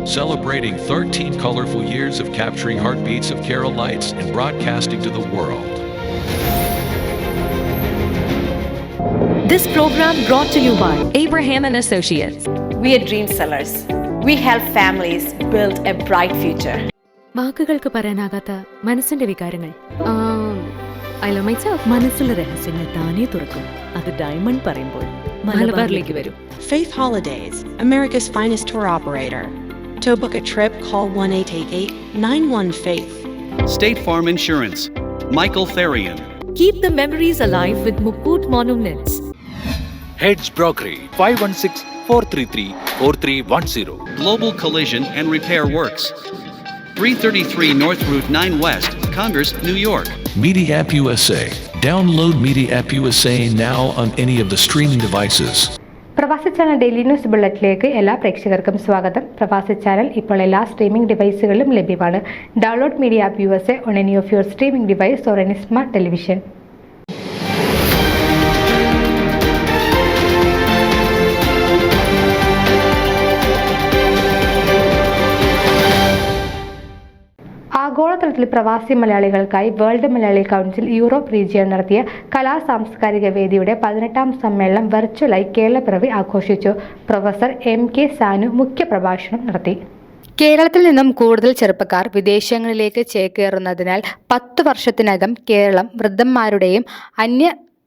celebrating 13 colorful years of capturing heartbeats of Keralites and broadcasting to the world. This program brought to you by Abraham and Associates. We are dream sellers. We help families build a bright future. വാക്കുകൾക്ക് പറയാനാകാത്ത മനസ്സിന്റെ വികാരങ്ങൾ. I love myself. മനസ്സിലെ രഹസ്യങ്ങൾ താനേ തുറക്കും. അത് diamond പറയുമ്പോൾ മലബാറിലേക്ക് വരും. Faith Holidays, America's finest tour operator. To book a trip, call 1-888-91-FAITH. State Farm Insurance, Michael Therian. Keep the memories alive with Mukut Monuments. Heads Brokery 516-433-4310. Global Collision and Repair Works, 333 North Route 9 West, Congress, New York. Media App USA. Download Media App USA now on any of the streaming devices. പ്രവാസി channel daily news ബുള്ളറ്റിലേക്ക് എല്ലാ പ്രേക്ഷകർക്കും സ്വാഗതം. പ്രവാസി channel ഇപ്പോൾ എല്ലാ streaming ഡിവൈസുകളിലും ലഭ്യമാണ്. Download media app USA on any of your streaming device or any smart television. ആഗോളതലത്തിൽ പ്രവാസി മലയാളികൾക്കായി world Malayali council Europe region നടത്തിയ കലാ സാംസ്കാരിക വേദിയുടെ 18ാം സമ്മേളനം വെർച്വലായി കേരളപ്പിറവി ആഘോഷിച്ചു. പ്രൊഫസർ MK സാനു മുഖ്യപ്രഭാഷണം നടത്തി. കേരളത്തിൽ നിന്നും കൂടുതൽ ചെറുപ്പക്കാർ വിദേശങ്ങളിലേക്ക് ചേക്കേറുന്നതിനാൽ 10 വർഷത്തിനകം കേരളം വൃദ്ധന്മാരുടെയും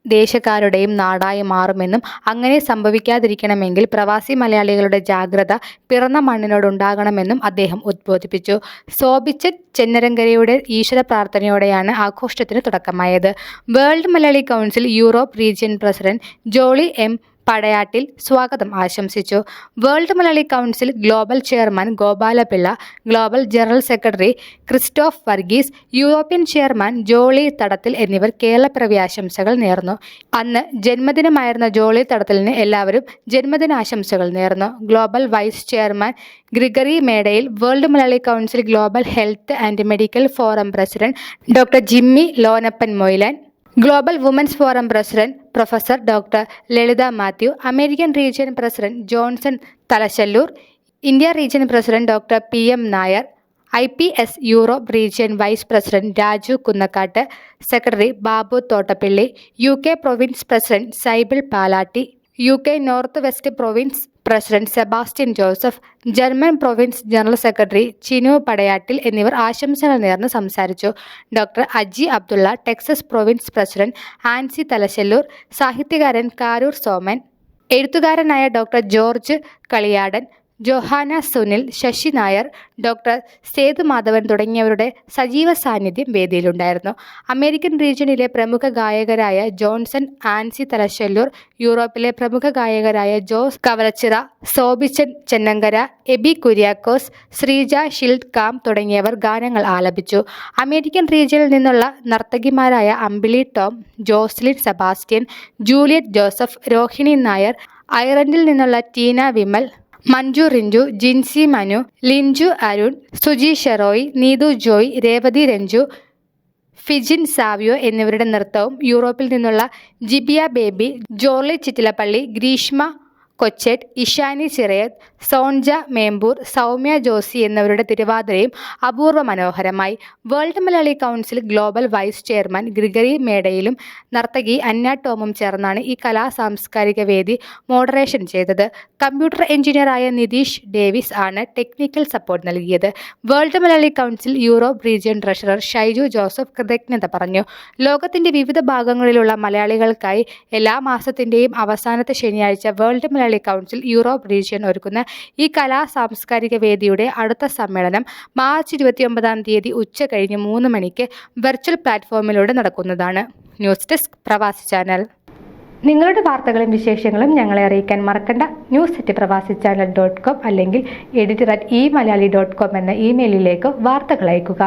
ദേശക്കാരുടെയും നാടായി മാറുമെന്നും അങ്ങനെ സംഭവിക്കാതിരിക്കണമെങ്കിൽ പ്രവാസി മലയാളികളുടെ ജാഗ്രത പിറന്ന മണ്ണിനോടുണ്ടാകണമെന്നും അദ്ദേഹം ഉദ്ബോധിപ്പിച്ചു. ശോഭിച്ച ചെന്നരങ്കരയുടെ ഈശ്വര പ്രാർത്ഥനയോടെയാണ് ആഘോഷത്തിന് തുടക്കമായത്. World Malayali council Europe region president Jolly M. Padayattil സ്വാഗതം ആശംസിച്ചു. World Malayali council global chairman Gopalapillai, global general secretary Christoph Varghese, European chairman Jolly Thadathil എന്നിവർ കേരളപ്പിറവി ആശംസകൾ നേർന്നു. അന്ന് ജന്മദിനമായിരുന്ന ജോളി തടത്തിലിന് എല്ലാവരും ജന്മദിനാശംസകൾ നേർന്നു. Global vice chairman Gregory Medayil, world Malayali council global health and medical forum president doctor Jimmy Lonappan Moylan, global women's forum president professor doctor Lalitha Mathew, American region president Johnson Thalassallur, India region president doctor PM Nair, IPS Europe region vice president Raju Kunnakkatt, secretary Babu Thottappally, UK province president Sybil Palatty, UK north west province president Sebastian Joseph, German province general secretary Chinu Padayattil എന്നിവർ ആശംസകൾ നേർന്ന് സംസാരിച്ചു. Doctor Aji Abdulla, Texas province president Ancy Thalassallur, സാഹിത്യകാരൻ കാരൂർ സോമൻ, എഴുത്തുകാരനായ doctor George Kaliyadan, Johanna Sunil, Sasi Nair, doctor Sethumadhavan തുടങ്ങിയവരുടെ സജീവ സാന്നിധ്യം വേദിയിലുണ്ടായിരുന്നു. American റീജിയനിലെ പ്രമുഖ ഗായകരായ ജോൺസൺ, ആൻസി തലശ്ശല്ലൂർ, യൂറോപ്പിലെ പ്രമുഖ ഗായകരായ Jose Kavalachira, Sobichan Chennankara, Eby Kuriakose, Sreeja Schildkamp തുടങ്ങിയവർ ഗാനങ്ങൾ ആലപിച്ചു. അമേരിക്കൻ റീജിയനിൽ നിന്നുള്ള നർത്തകിമാരായ Ambili Tom, Joslin Sebastian, Juliet Joseph, Rohini Nair, അയർലൻഡിൽ നിന്നുള്ള Tina Vimal, Manju Rinchu, Jincy Manu, Linju Arun, Suji Sheroy, Neethu Joy, Revathi Ranju, Fijin Savio എന്നിവരുടെ നൃത്തവും യൂറോപ്പിൽ നിന്നുള്ള ജിബിയ ബേബി, ജോർലി ചിറ്റിലപ്പള്ളി, ഗ്രീഷ്മ കൊച്ചേട്ട്, ഇഷാനി ചിറയത്ത്, സോൺജ മേമ്പൂർ, സൗമ്യ ജോസി എന്നിവരുടെ തിരുവാതിരയും അപൂർവ മനോഹരമായി. World Malayali council global vice chairman Gregory മേഡയിലും നർത്തകി അന്ന ടോമും ചേർന്നാണ് ഈ കലാ സാംസ്കാരിക വേദി മോഡറേഷൻ ചെയ്തത്. കമ്പ്യൂട്ടർ എഞ്ചിനീയറായ നിതീഷ് ഡേവിസ് ആണ് ടെക്നിക്കൽ സപ്പോർട്ട് നൽകിയത്. World Malayali council Europe region treasurer Shaiju Joseph കൃതജ്ഞത പറഞ്ഞു. ലോകത്തിന്റെ വിവിധ ഭാഗങ്ങളിലുള്ള മലയാളികൾക്കായി എല്ലാ മാസത്തിന്റെയും അവസാനത്തെ ശനിയാഴ്ച world Malayali council Europe region ഒരുക്കുന്ന ഈ കലാ സാംസ്കാരിക വേദിയുടെ അടുത്ത സമ്മേളനം മാർച്ച് 29 ഉച്ചകഴിഞ്ഞ് 3 മണിക്ക് വെർച്വൽ പ്ലാറ്റ്ഫോമിലൂടെ നടക്കുന്നതാണ്. ന്യൂസ് ഡെസ്ക് പ്രവാസി ചാനൽ. നിങ്ങളുടെ വാർത്തകളും വിശേഷങ്ങളും ഞങ്ങളെ അറിയിക്കാൻ മറക്കണ്ട. news@pravasichannel.com അല്ലെങ്കിൽ editor@eMalayali.com എന്ന ഇമെയിലിലേക്ക് വാർത്തകൾ അയയ്ക്കുക.